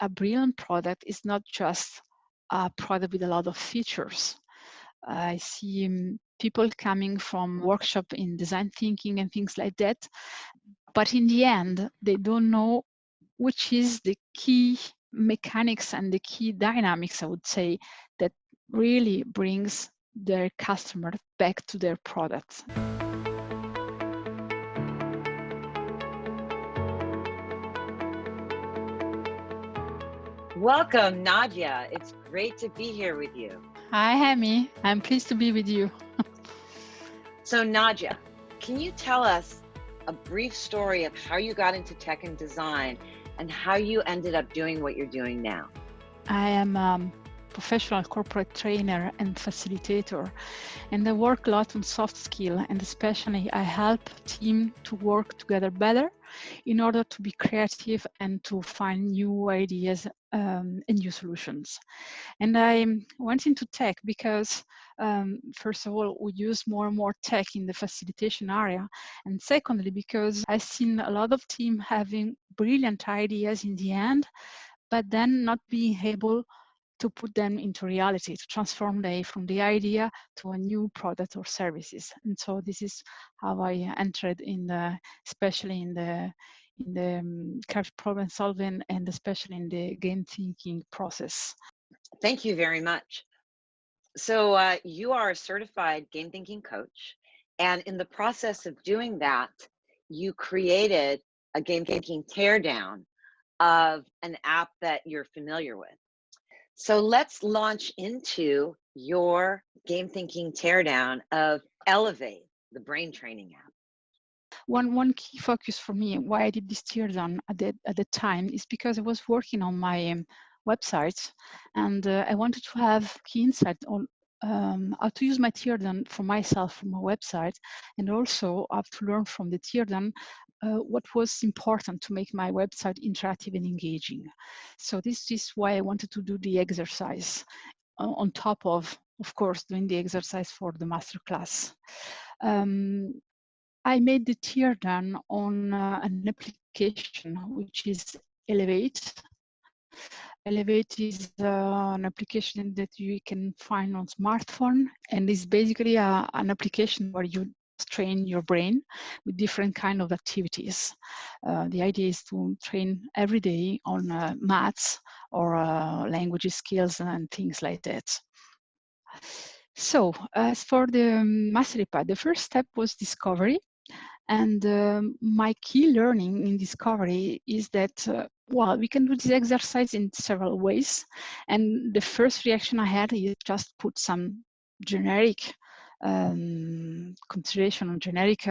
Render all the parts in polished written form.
a brilliant product is not just a product with a lot of features. I see people coming from workshop in design thinking and things like that, but in the end, they don't know which is the key mechanics and the key dynamics, I would say, that really brings their customer back to their product. Welcome, Nadia. It's great to be here with you. Hi, Hemi. I'm pleased to be with you. So, Nadia, can you tell us a brief story of how you got into tech and design and how you ended up doing what you're doing now? I am a professional corporate trainer and facilitator, and I work a lot on soft skill, and especially I help teams to work together better in order to be creative and to find new ideas and new solutions. And I went into tech because first of all, we use more and more tech in the facilitation area. And secondly, because I've seen a lot of teams having brilliant ideas in the end, but then not being able to put them into reality, to transform them from the idea to a new product or services. And so this is how I entered especially in the creative problem solving and especially in the game thinking process. Thank you very much. So you are a certified game thinking coach, and in the process of doing that, you created a game thinking teardown of an app that you're familiar with. So let's launch into your game thinking teardown of Elevate, the brain training app. One key focus for me, why I did this teardown at the time, is because I was working on my website, and I wanted to have key insight on how to use my teardown for myself for my website, and also how to learn from the teardown what was important to make my website interactive and engaging. So this is why I wanted to do the exercise on top of course, doing the exercise for the masterclass. I made the teardown on an application which is Elevate. Elevate is an application that you can find on smartphone, and it's basically an application where you train your brain with different kind of activities. The idea is to train every day on maths or language skills and things like that. So as for the mastery path, the first step was discovery. And my key learning in discovery is that, well, we can do this exercise in several ways. And the first reaction I had is just put some generic consideration or generic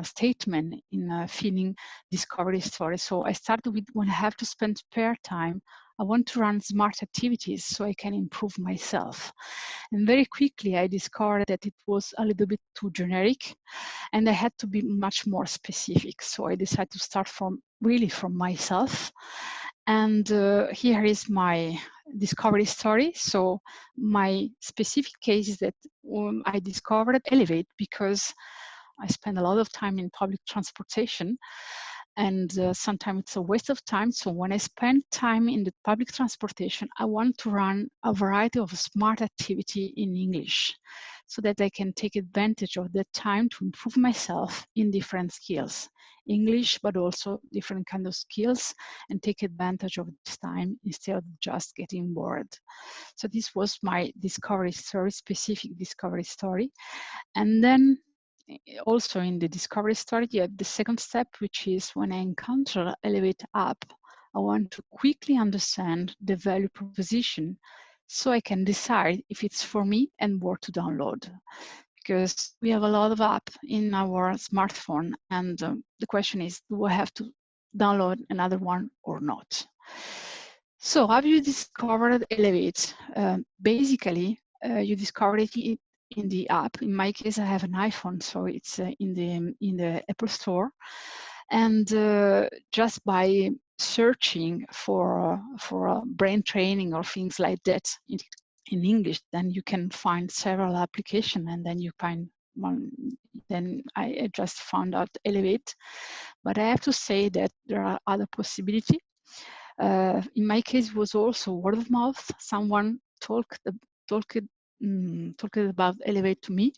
statement in filling discovery story. So I started with when I have to spend spare time, I want to run smart activities so I can improve myself. And very quickly I discovered that it was a little bit too generic and I had to be much more specific. So I decided to start from myself. And here is my discovery story. So my specific case is that I discovered Elevate because I spend a lot of time in public transportation, and sometimes it's a waste of time. So when I spend time in the public transportation, I want to run a variety of smart activity in English so that I can take advantage of that time to improve myself in different skills, English, but also different kind of skills, and take advantage of this time instead of just getting bored. So this was my discovery story, specific discovery story. And then also in the discovery story, you have the second step, which is when I encounter Elevate app, I want to quickly understand the value proposition so I can decide if it's for me and where to download. Because we have a lot of app in our smartphone, and the question is, do I have to download another one or not? So have you discovered Elevate? Basically, you discover it in the app. In my case, I have an iPhone, so it's in the Apple Store. And just by searching for brain training or things like that in English, then you can find several applications, and then you find one. Then I just found out Elevate, but I have to say that there are other possibilities. In my case, it was also word of mouth. Someone talked about Elevate to me.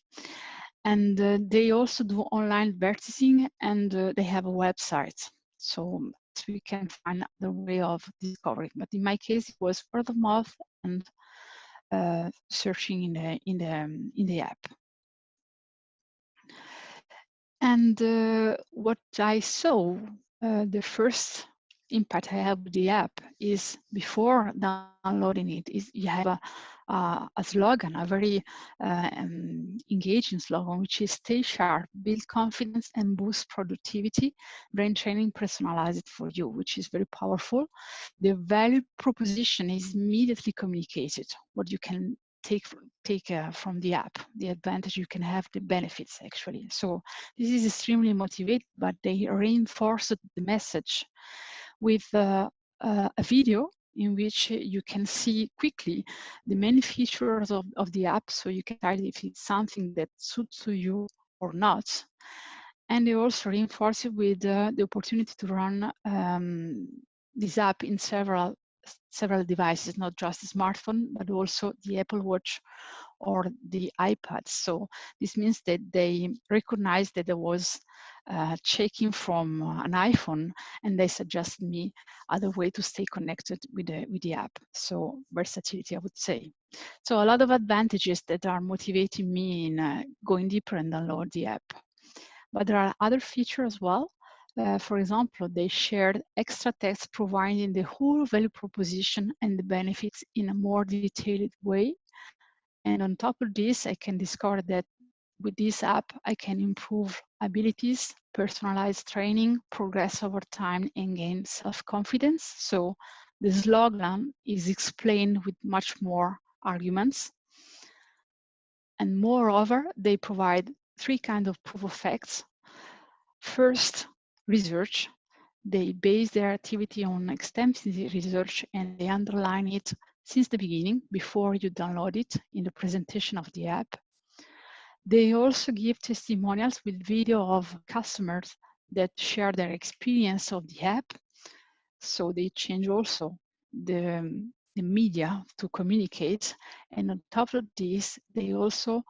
And they also do online advertising, and they have a website. So we can find the way of discovering. But in my case, it was word of mouth and searching in the app. And what I saw, the first impact I have with the app is before downloading it, is you have a slogan, a very engaging slogan, which is stay sharp, build confidence, and boost productivity. Brain training personalized for you, which is very powerful. The value proposition is immediately communicated, what you can take from the app, the advantage you can have, the benefits actually. So this is extremely motivating, but they reinforce the message with a video in which you can see quickly the main features of the app, so you can decide if it's something that suits to you or not. And they also reinforce it with the opportunity to run this app in several devices, not just the smartphone, but also the Apple Watch or the iPad. So this means that they recognize that I was checking from an iPhone, and they suggested me other way to stay connected with the app. So versatility, I would say. So a lot of advantages that are motivating me in going deeper and download the app. But there are other features as well. For example, they shared extra text providing the whole value proposition and the benefits in a more detailed way. And on top of this, I can discover that with this app, I can improve abilities, personalize training, progress over time, and gain self-confidence. So the slogan is explained with much more arguments. And moreover, they provide 3 kinds of proof of facts. First, research. They base their activity on extensive research, and they underline it since the beginning, before you download it, in the presentation of the app. They also give testimonials with video of customers that share their experience of the app. So they change also the media to communicate. And on top of this, they also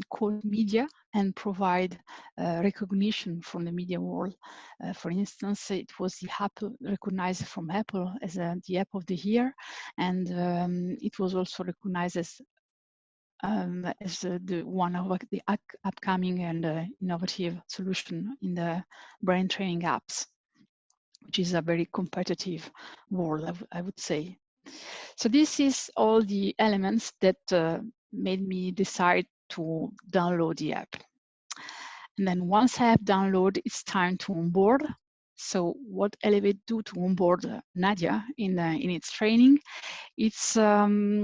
quote media and provide recognition from the media world. For instance, it was the app recognized from Apple as the app of the year, and it was also recognized as the one of the upcoming and innovative solution in the brain training apps, which is a very competitive world, I would say. So this is all the elements that made me decide to download the app. And then once I have downloaded, it's time to onboard. So what Elevate do to onboard Nadia in its training? It's quite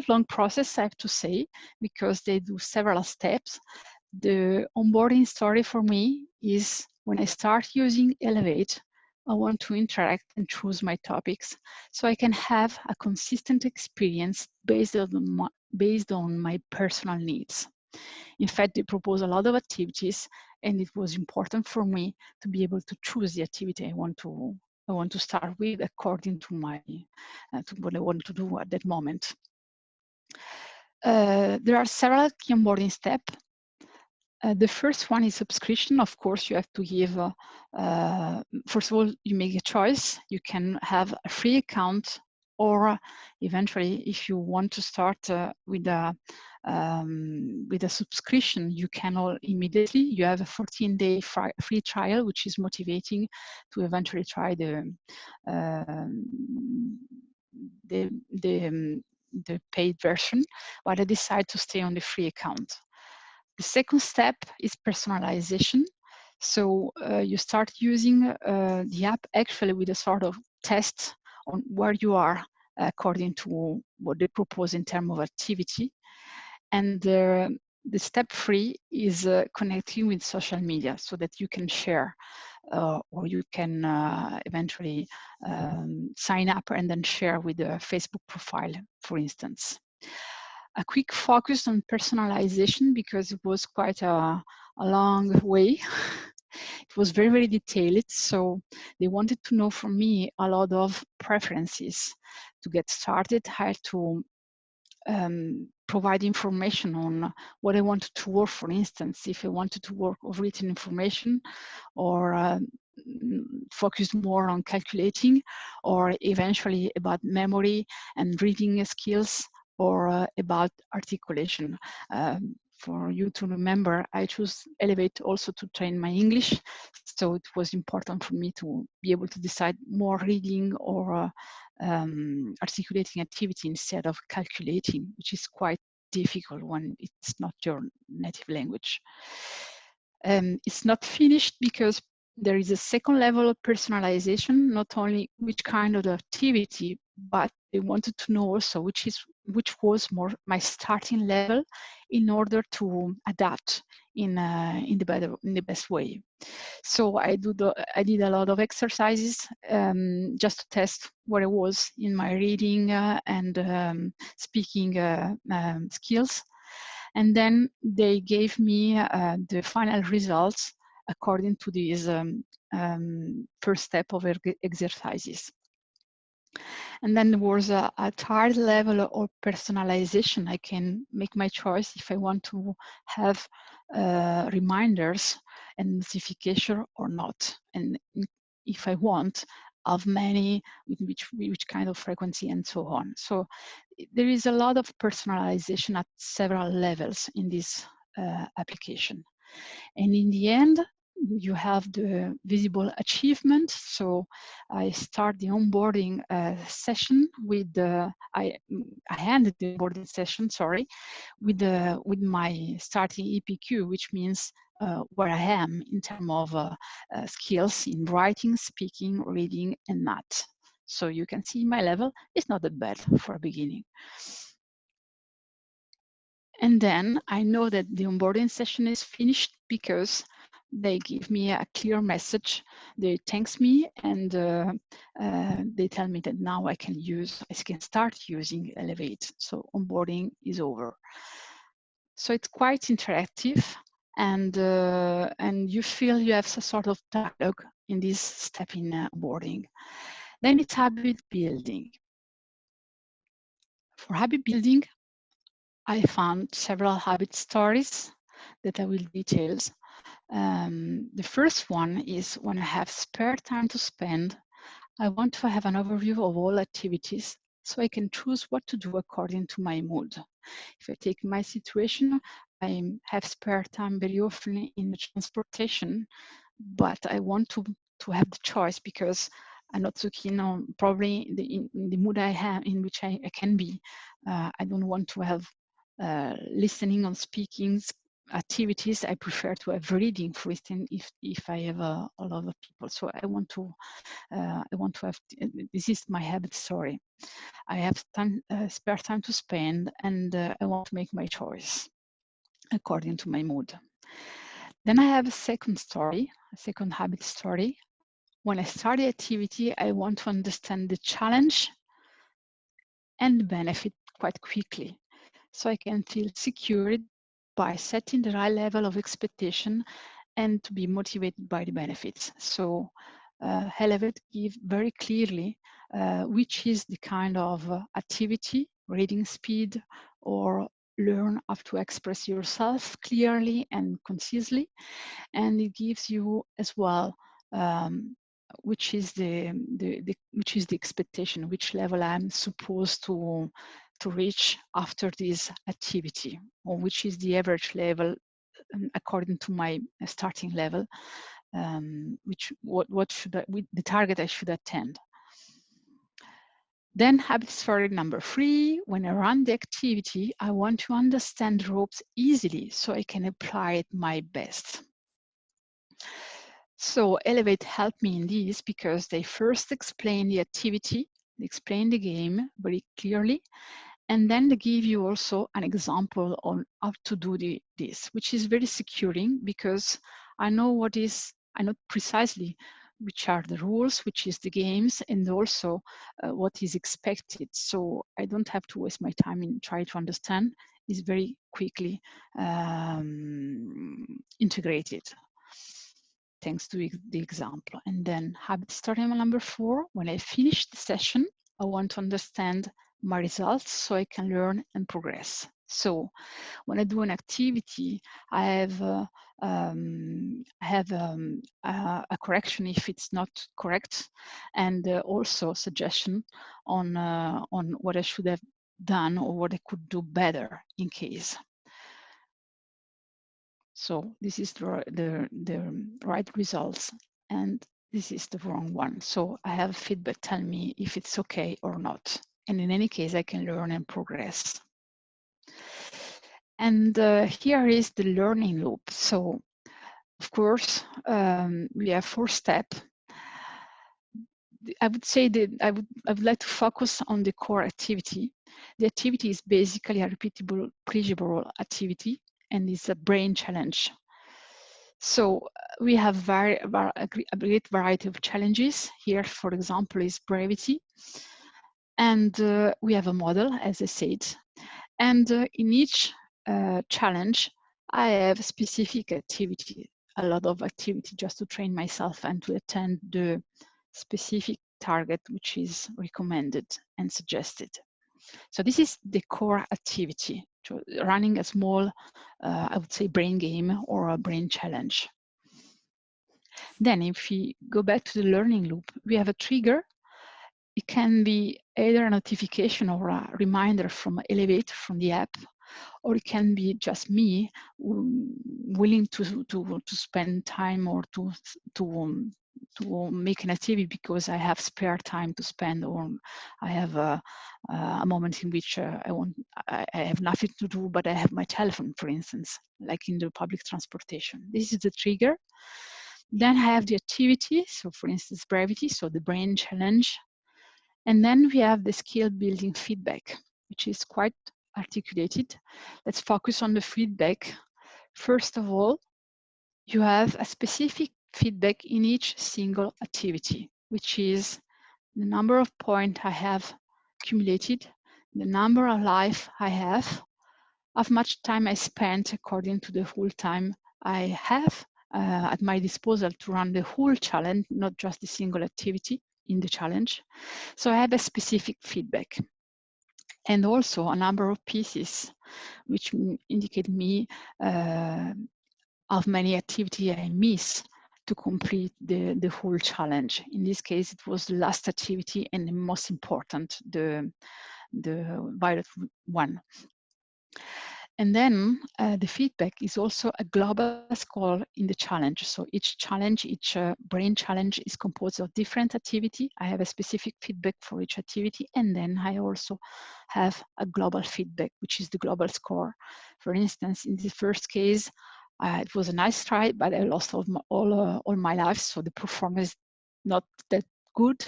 long process, I have to say, because they do several steps. The onboarding story for me is when I start using Elevate, I want to interact and choose my topics so I can have a consistent experience based on my personal needs. In fact, they propose a lot of activities, and it was important for me to be able to choose the activity I want to start with according to my to what I want to do at that moment. There are several key onboarding steps. The first one is subscription. Of course, you have to give, first of all, you make a choice. You can have a free account, or eventually, if you want to start with a subscription, you can all immediately. You have a 14-day free trial, which is motivating to eventually try the paid version, but I decide to stay on the free account. The second step is personalization. So you start using the app actually with a sort of test on where you are according to what they propose in terms of activity. And the step 3 is connecting with social media so that you can share or you can eventually sign up and then share with a Facebook profile, for instance. A quick focus on personalization, because it was quite a long way. It was very, very detailed. So they wanted to know from me a lot of preferences. To get started, I had to provide information on what I wanted to work. For instance, if I wanted to work of written information, or focus more on calculating, or eventually about memory and reading skills, or about articulation. For you to remember, I chose Elevate also to train my English, so it was important for me to be able to decide more reading or articulating activity instead of calculating, which is quite difficult when it's not your native language. It's not finished because there is a second level of personalization, not only which kind of activity, but they wanted to know also which was more my starting level in order to adapt in the best way. So I did a lot of exercises just to test where I was in my reading and speaking skills. And then they gave me the final results according to these first step of exercises. And then there was a third level of personalization. I can make my choice if I want to have reminders and notification or not, and if I want, of many, with which kind of frequency, and so on. So there is a lot of personalization at several levels in this application. And in the end, you have the visible achievement. So I start the onboarding session with I ended the onboarding session, sorry, with my starting EPQ, which means where I am in terms of skills in writing, speaking, reading, and math. So you can see my level is not that bad for a beginning. And then I know that the onboarding session is finished because they give me a clear message. They thanks me, and they tell me that now I can start using Elevate. So onboarding is over. So it's quite interactive, and you feel you have some sort of dialogue in this step in onboarding. Then it's habit building. For habit building, I found several habit stories that I will detail. The first one is when I have spare time to spend, I want to have an overview of all activities so I can choose what to do according to my mood. If I take my situation, I have spare time very often in the transportation, but I want to have the choice because I'm not so keen on probably in the mood I have in which I can be. I don't want to have listening on speaking activities. I prefer to have reading, for instance, if I have a lot of people. So I want to have, this is my habit story. I have time, spare time to spend, and I want to make my choice according to my mood. Then I have a second story, a second habit story. When I start the activity, I want to understand the challenge and benefit quite quickly, so I can feel secured by setting the right level of expectation and to be motivated by the benefits. So Elevate give very clearly which is the kind of activity, reading speed, or learn how to express yourself clearly and concisely. And it gives you as well which is the expectation, which level I'm supposed to reach after this activity, or which is the average level according to my starting level, what should the target I should attend. Then habit story number 3, when I run the activity, I want to understand the ropes easily so I can apply it my best. So Elevate helped me in this because they first explain the activity, they explain the game very clearly, and then they give you also an example on how to do this, which is very securing because I know precisely which are the rules, which is the games, and also what is expected. So I don't have to waste my time in trying to understand. It's very quickly integrated. thanks to the example. And then habit starting number 4, when I finish the session, I want to understand my results so I can learn and progress. So when I do an activity, I have a correction if it's not correct, and also suggestion on what I should have done or what I could do better in case. So this is the right results, and this is the wrong one. So I have feedback telling me if it's okay or not. And in any case, I can learn and progress. And here is the learning loop. So of course, we have 4 steps. I would say that I would like to focus on the core activity. The activity is basically a repeatable, pleasurable activity, and it's a brain challenge. So we have a great variety of challenges. Here, for example, is brevity. And we have a model, as I said. And in each challenge, I have a specific activity, a lot of activity just to train myself and to attend the specific target which is recommended and suggested. So this is the core activity, running a small, I would say, brain game or a brain challenge. Then if we go back to the learning loop, we have a trigger. It can be either a notification or a reminder from Elevate, from the app, or it can be just me willing to spend time or to make an activity because I have spare time to spend, or I have a moment in which I have nothing to do, but I have my telephone, for instance, like in the public transportation. This is the trigger. Then I have the activity, so for instance, brevity, so the brain challenge. And then we have the skill building feedback, which is quite articulated. Let's focus on the feedback. First of all, you have a specific feedback in each single activity, which is the number of points I have accumulated, the number of life I have, how much time I spent according to the whole time I have at my disposal to run the whole challenge, not just the single activity in the challenge. So I have a specific feedback. And also a number of pieces, which indicate me how many activity I miss to complete the whole challenge. In this case, it was the last activity and the most important, the violet one. And then the feedback is also a global score in the challenge. So each challenge, each brain challenge is composed of different activity. I have a specific feedback for each activity. And then I also have a global feedback, which is the global score. For instance, in the first case, it was a nice try, but I lost all my life. So the performance is not that good.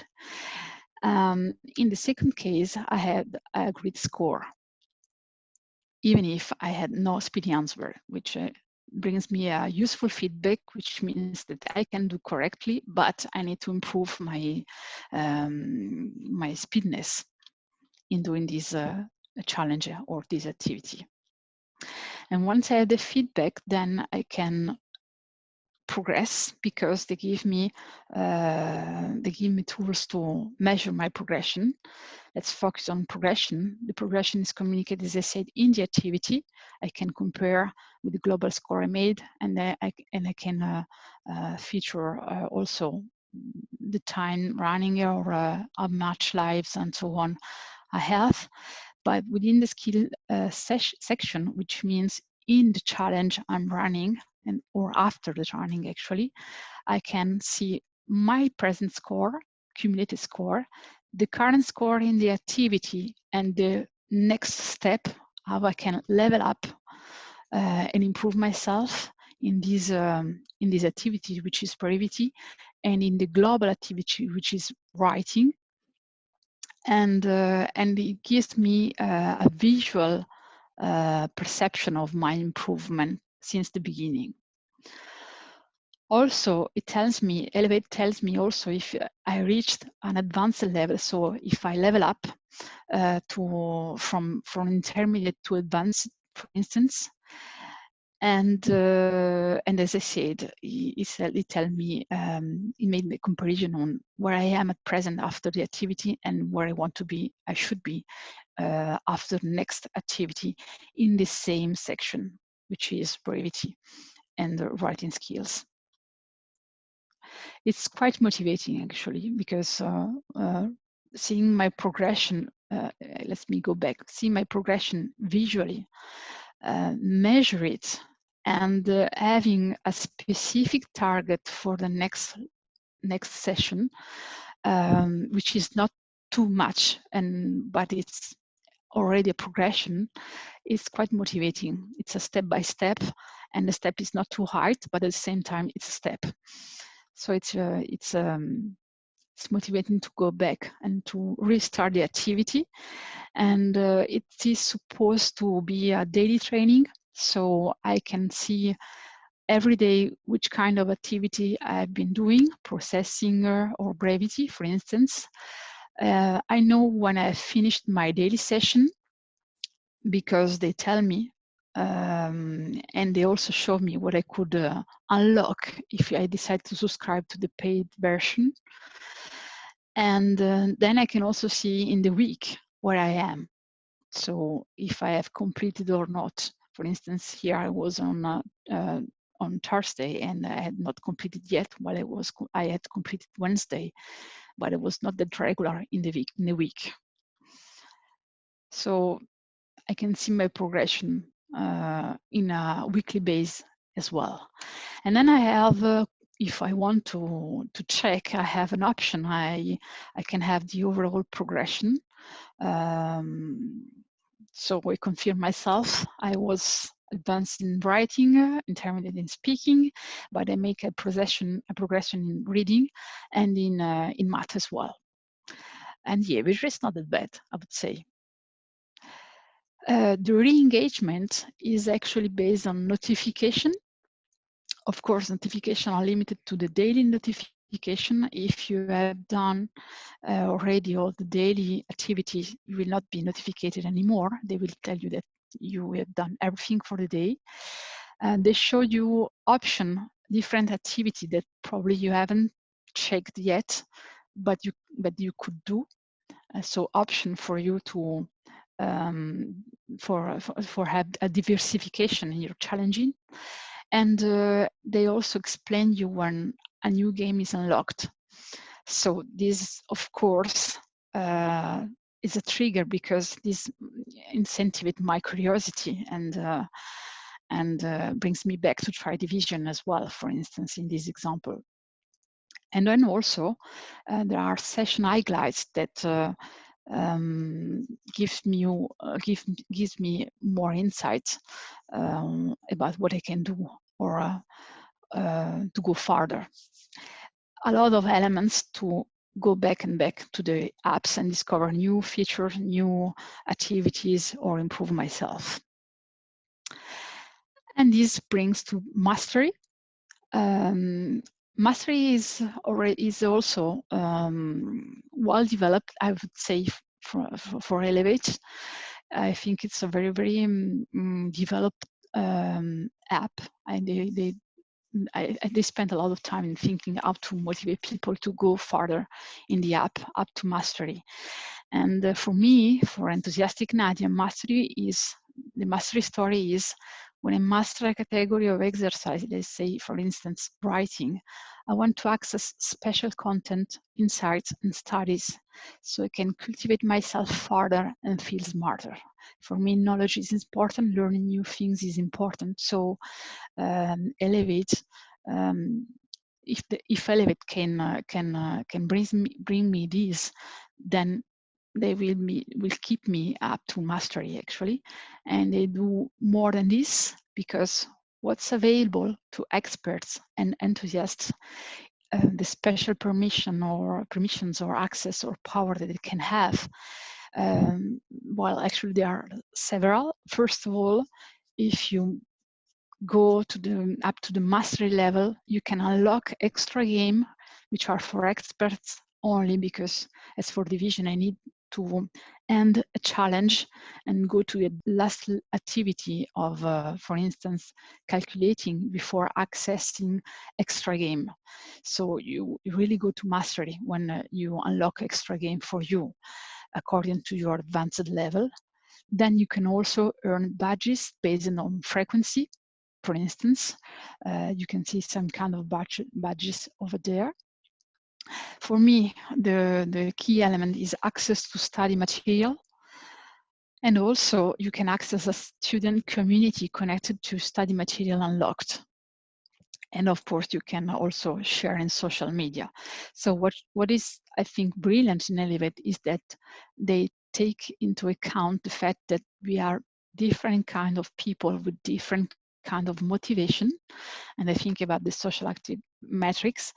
In the second case, I had a great score, even if I had no speedy answer, which brings me a useful feedback, which means that I can do correctly, but I need to improve my my speediness in doing this challenge or this activity. And once I have the feedback, then I can progress because they give me tools to measure my progression. Let's focus on progression. The progression is communicated, as I said, in the activity. I can compare with the global score I made, and I can feature also the time running or how much lives and so on I have. But within the skill section, which means in the challenge I'm running, and or after the running actually, I can see my present score, cumulative score, the current score in the activity, and the next step, how I can level up and improve myself in this activity, which is brevity, and in the global activity, which is writing. And it gives me a visual perception of my improvement since the beginning. Also, it tells me, Elevate tells me also if I reached an advanced level. So if I level up from intermediate to advanced, for instance, And as I said, he tell me, he made the comparison on where I am at present after the activity and where I want to be, I should be after the next activity in the same section, which is brevity and writing skills. It's quite motivating actually, because seeing my progression, let me go back, seeing my progression visually, measure it, and having a specific target for the next session, which is not too much, but it's already a progression, is quite motivating. It's a step by step, and the step is not too hard, but at the same time it's a step. So it's motivating to go back and to restart the activity. And it is supposed to be a daily training, so I can see every day which kind of activity I've been doing, processing or brevity, for instance. I know when I finished my daily session, because they tell me, and they also show me what I could unlock if I decide to subscribe to the paid version. And then I can also see in the week where I am. So if I have completed or not. For instance, here I was on Thursday and I had not completed yet, while I had completed Wednesday, but it was not that regular in the week. So I can see my progression in a weekly base as well. And then I have, if I want to check, I have an option. I can have the overall progression. So I confirm myself. I was advanced in writing, intermediate in speaking, but I make a progression in reading and in math as well. And the average is not that bad, I would say. The re-engagement is actually based on notification. Of course, notifications are limited to the daily notification. If you have done already all the daily activities, you will not be notified anymore. They will tell you that you have done everything for the day. And they show you different activity that probably you haven't checked yet, but you could do. So option for you to for have a diversification in your challenging. And they also explain you when a new game is unlocked. So this, of course, is a trigger, because this incentivate my curiosity and brings me back to try division as well, for instance, in this example. And then also there are session highlights that gives me more insights about what I can do, or to go farther. A lot of elements to go back to the apps and discover new features, new activities, or improve myself. And this brings to mastery. Mastery is also well developed, I would say, for Elevate. I think it's a very, very developed app, and they spent a lot of time in thinking how to motivate people to go farther in the app, up to mastery. And for me, for enthusiastic Nadia, the mastery story is when I master a category of exercise, let's say, for instance, writing, I want to access special content, insights, and studies so I can cultivate myself further and feel smarter. For me, knowledge is important, learning new things is important. So Elevate, if Elevate can bring me this, then they will keep me up to mastery actually, and they do more than this, because what's available to experts and enthusiasts, the special permissions or access or power that they can have, well, actually there are several. First of all, if you go up to the mastery level, you can unlock extra game which are for experts only, because as for division I need to end a challenge and go to a last activity of, for instance, calculating before accessing extra game. So you really go to mastery when you unlock extra game for you according to your advanced level. Then you can also earn badges based on frequency. For instance, you can see some kind of badges over there. For me, the key element is access to study material. And also you can access a student community connected to study material unlocked. And of course, you can also share in social media. So what is, I think, brilliant in Elevate is that they take into account the fact that we are different kind of people with different kind of motivation. And I think about the social active metrics.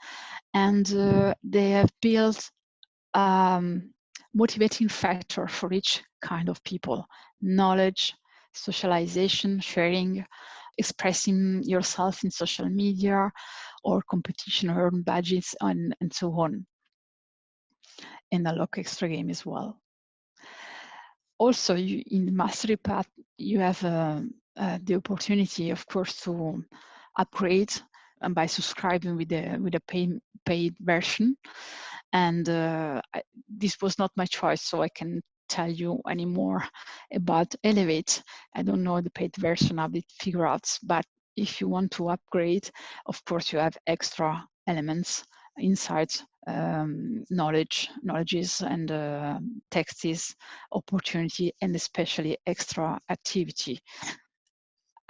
And they have built motivating factor for each kind of people: knowledge, socialization, sharing, expressing yourself in social media, or competition, earn badges, and so on. And unlock extra game as well. Also, in the mastery path, you have the opportunity, of course, to upgrade and by subscribing with a paid version. And this was not my choice, so I can tell you any more about Elevate. I don't know the paid version of the figure outs, but if you want to upgrade, of course, you have extra elements, insights, knowledges, and texts, opportunity, and especially extra activity.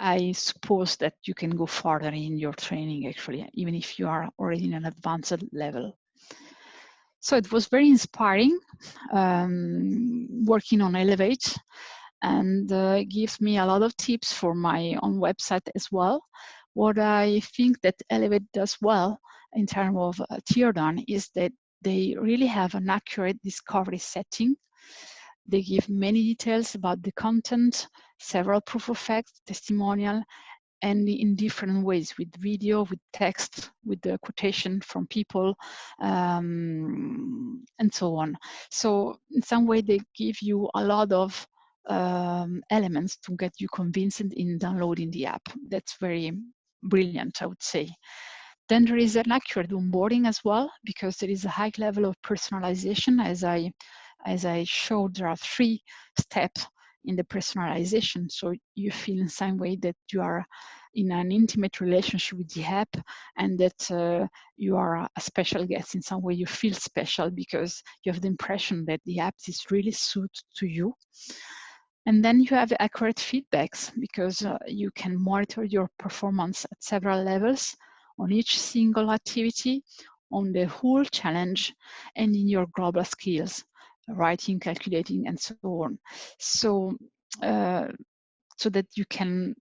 I suppose that you can go further in your training, actually, even if you are already in an advanced level. So it was very inspiring working on Elevate, and gives me a lot of tips for my own website as well. What I think that Elevate does well in terms of Teardown is that they really have an accurate discovery setting. They give many details about the content, several proof of facts, testimonial, and in different ways, with video, with text, with the quotation from people, and so on. So in some way, they give you a lot of elements to get you convinced in downloading the app. That's very brilliant, I would say. Then there is an accurate onboarding as well, because there is a high level of personalization. As I showed, there are 3 steps in the personalization. So you feel in some way that you are in an intimate relationship with the app, and that you are a special guest. In some way you feel special because you have the impression that the app is really suited to you. And then you have accurate feedbacks, because you can monitor your performance at several levels on each single activity, on the whole challenge, and in your global skills, writing, calculating, and so on. So, so that you can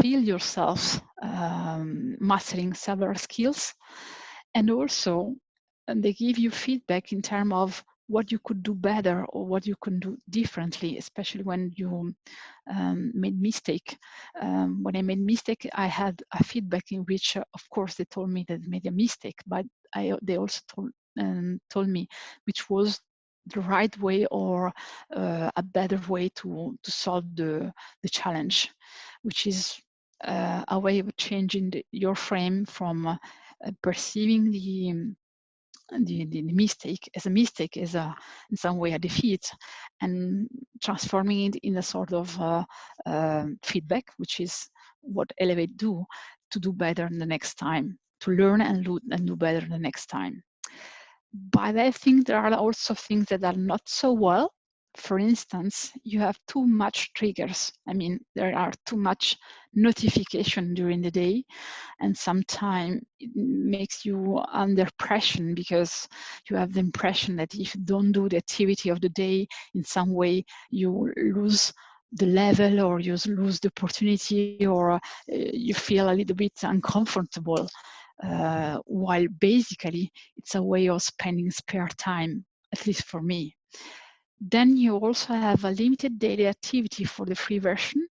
feel yourself mastering several skills. And also, they give you feedback in terms of what you could do better or what you can do differently, especially when you made mistake. When I made mistake, I had a feedback in which, of course, they told me that I made a mistake, but they also told me which was the right way or a better way to solve the challenge, which is a way of changing your frame from perceiving the mistake as a mistake, as in some way a defeat, and transforming it in a sort of feedback, which is what Elevate do, to do better the next time, to learn and do better the next time. But I think there are also things that are not so well. For instance, you have too much triggers. I mean, there are too much notification during the day, and sometimes it makes you under pressure, because you have the impression that if you don't do the activity of the day, in some way you lose the level, or you lose the opportunity, or you feel a little bit uncomfortable. While basically it's a way of spending spare time, at least for me. Then you also have a limited daily activity for the free version,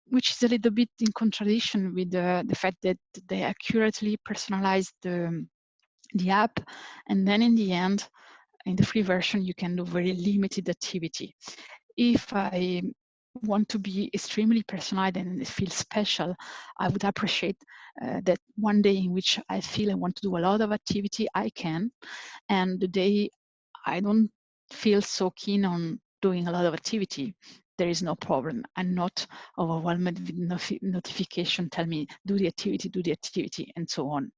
which is a little bit in contradiction with the fact that they accurately personalize the app, and then in the end in the free version, you can do very limited activity. If I want to be extremely personalized and feel special, I would appreciate that one day in which I feel I want to do a lot of activity, I can. And the day I don't feel so keen on doing a lot of activity, there is no problem. I'm not overwhelmed with notification tell me do the activity, and so on.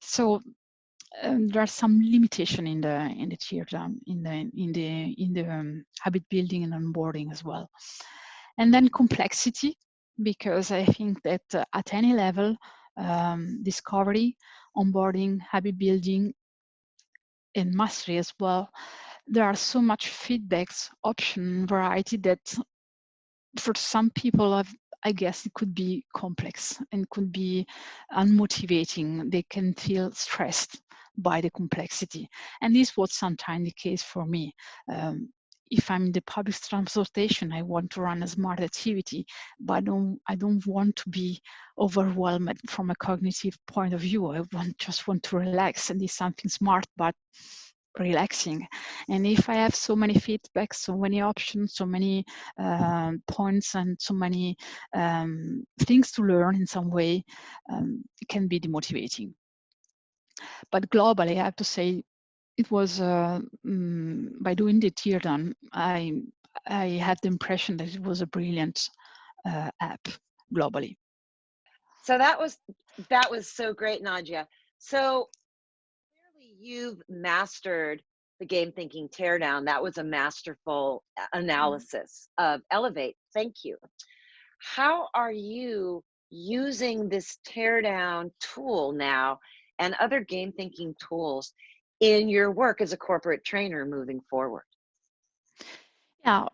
So there are some limitation in the teardown, in the habit building and onboarding as well. And then complexity, because I think that at any level, discovery, onboarding, habit building, and mastery as well, there are so much feedbacks, option, variety that for some people, I guess it could be complex and could be unmotivating. They can feel stressed by the complexity. And this was sometimes the case for me. If I'm in the public transportation, I want to run a smart activity, but I don't want to be overwhelmed from a cognitive point of view. I just want to relax and do something smart, but relaxing. And if I have so many feedbacks, so many options, so many points, and so many things to learn in some way, it can be demotivating. But globally, I have to say, it was by doing the teardown, I had the impression that it was a brilliant app globally. So that was so great, Nadia. So clearly you've mastered the game thinking teardown. That was a masterful analysis of Elevate. Thank you. How are you using this teardown tool now and other game thinking tools in your work as a corporate trainer moving forward? Yeah,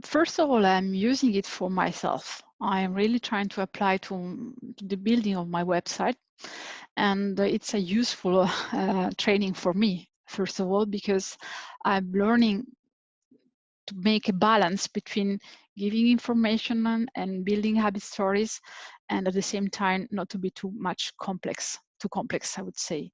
first of all, I'm using it for myself. I'm really trying to apply to the building of my website. And it's a useful training for me, first of all, because I'm learning to make a balance between giving information and building habit stories, and at the same time not to be too complex, I would say.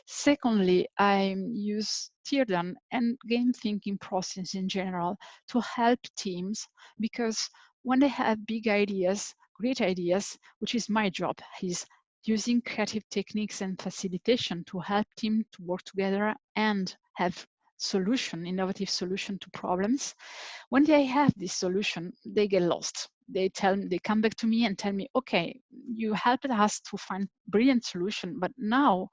Secondly, I use Teardown and game thinking process in general to help teams, because when they have big ideas, great ideas, which is my job, is using creative techniques and facilitation to help teams to work together and have innovative solution to problems. When they have this solution, they get lost. They come back to me and tell me, okay, you helped us to find brilliant solution, but now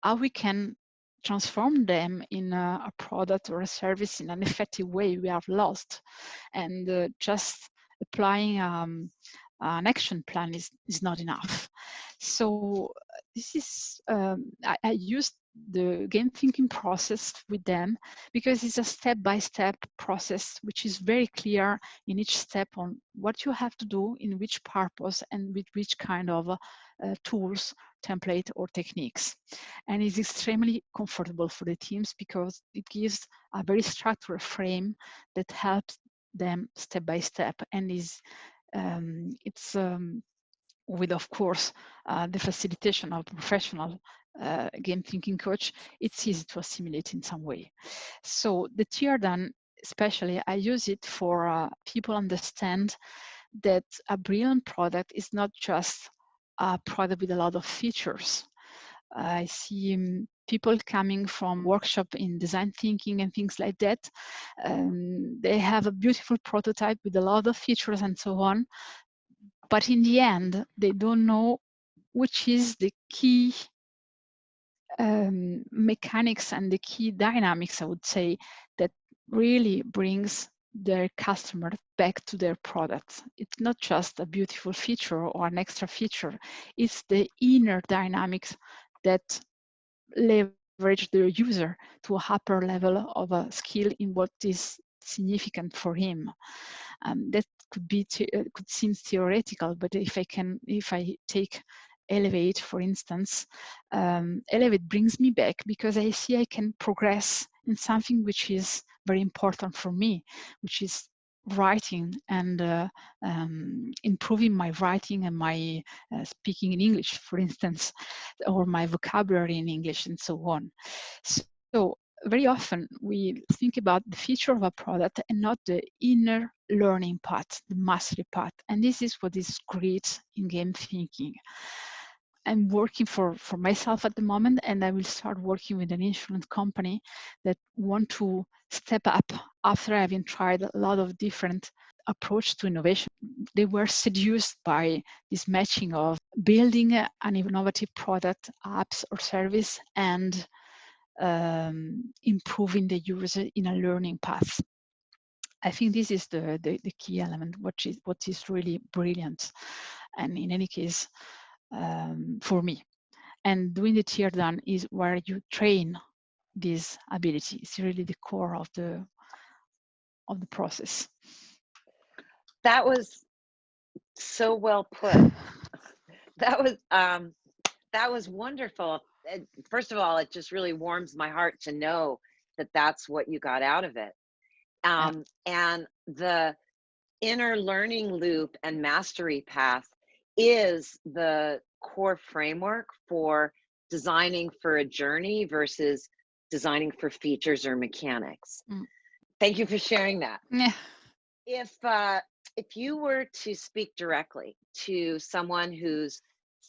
how we can transform them in a product or a service in an effective way, we are lost. And just applying an action plan is not enough. So this is, I used the game thinking process with them because it's a step-by-step process, which is very clear in each step on what you have to do, in which purpose, and with which kind of tools, template, or techniques. And it's extremely comfortable for the teams because it gives a very structured frame that helps them step by step, and it's with, of course, the facilitation of professional game thinking coach, it's easy to assimilate in some way. So the teardown, especially, I use it for people understand that a brilliant product is not just a product with a lot of features. I see people coming from workshop in design thinking and things like that. They have a beautiful prototype with a lot of features and so on, but in the end, they don't know which is the key mechanics and the key dynamics, I would say, that really brings their customer back to their products. It's not just a beautiful feature or an extra feature, it's the inner dynamics that leverage the user to a upper level of a skill in what is significant for him. That could seem theoretical, but if I take Elevate, for instance, Elevate brings me back because I see I can progress in something which is very important for me, which is writing and improving my writing and my speaking in English, for instance, or my vocabulary in English and so on. So very often we think about the feature of a product and not the inner learning part, the mastery part. And this is what is great in game thinking. I'm working for myself at the moment, and I will start working with an insurance company that want to step up after having tried a lot of different approach to innovation. They were seduced by this matching of building an innovative product, apps, or service, and improving the user in a learning path. I think this is the key element, what is really brilliant, and in any case, for me. And doing the teardown is where you train this ability. It's really the core of the process. That was so well put. That was wonderful. First of all, it just really warms my heart to know that that's what you got out of it. And the inner learning loop and mastery path is the core framework for designing for a journey versus designing for features or mechanics. Thank you for sharing that. Yeah. If you were to speak directly to someone who's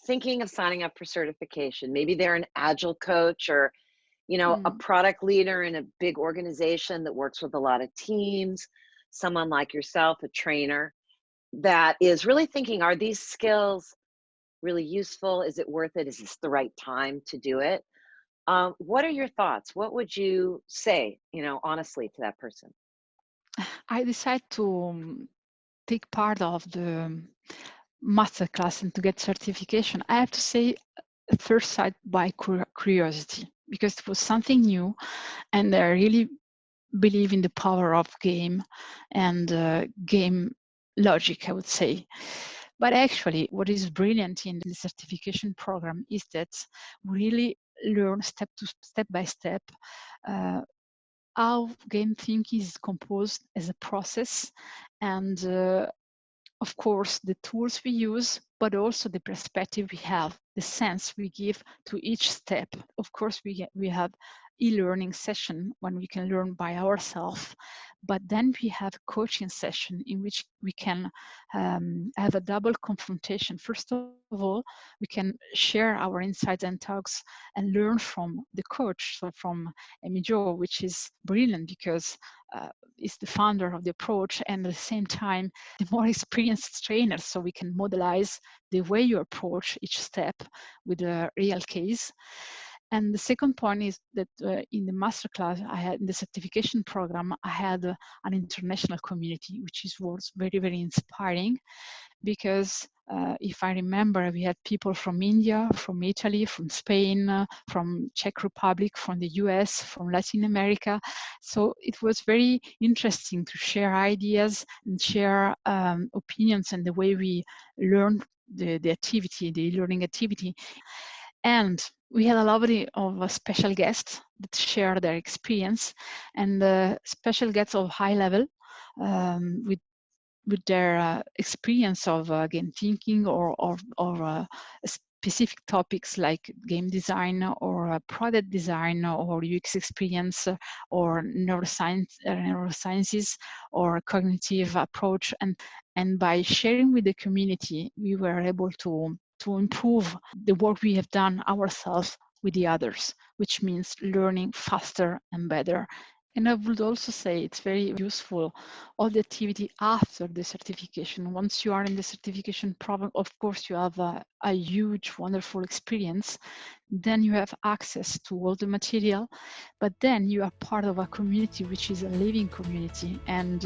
thinking of signing up for certification, maybe they're an agile coach or, you know, a product leader in a big organization that works with a lot of teams, someone like yourself, a trainer that is really thinking, are these skills really useful? Is it worth it? Is this the right time to do it? What are your thoughts? What would you say, you know, honestly to that person? I decided to take part of the masterclass and to get certification. I have to say, at first sight, by curiosity, because it was something new, and I really believe in the power of game and game logic, I would say. But actually, what is brilliant in the certification program is that we really learn step by step how game thinking is composed as a process, and of course the tools we use, but also the perspective we have, the sense we give to each step. Of course, we have e-learning session when we can learn by ourselves, but then we have a coaching session in which we can have a double confrontation. First of all, we can share our insights and talks and learn from the coach, so from Amy Jo, which is brilliant because is the founder of the approach, and at the same time the more experienced trainer, so we can modelize the way you approach each step with a real case. And the second point is that in the masterclass I had, in the certification program, I had an international community, which was very, very inspiring, because if I remember, we had people from India, from Italy, from Spain, from Czech Republic, from the US, from Latin America. So it was very interesting to share ideas and share opinions and the way we learn the activity, the learning activity. And we had a lot of special guests that shared their experience, and special guests of high level with their experience of game thinking or specific topics like game design or product design or UX experience or neurosciences or cognitive approach. And by sharing with the community, we were able to improve the work we have done ourselves with the others, which means learning faster and better. And I would also say it's very useful, all the activity after the certification. Once you are in the certification program, of course, you have a huge, wonderful experience. Then you have access to all the material, but then you are part of a community, which is a living community. And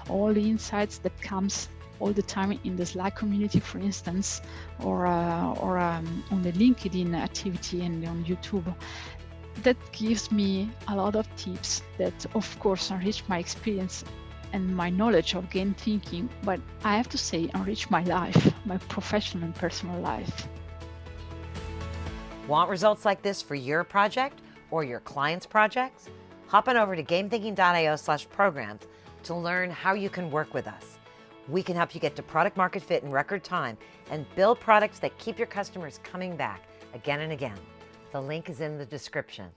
all the insights that comes all the time in the Slack community, for instance, or on the LinkedIn activity and on YouTube, that gives me a lot of tips that, of course, enrich my experience and my knowledge of game thinking, but I have to say, enrich my life, my professional and personal life. Want results like this for your project or your client's projects? Hop on over to gamethinking.io/programs to learn how you can work with us. We can help you get to product market fit in record time and build products that keep your customers coming back again and again. The link is in the description.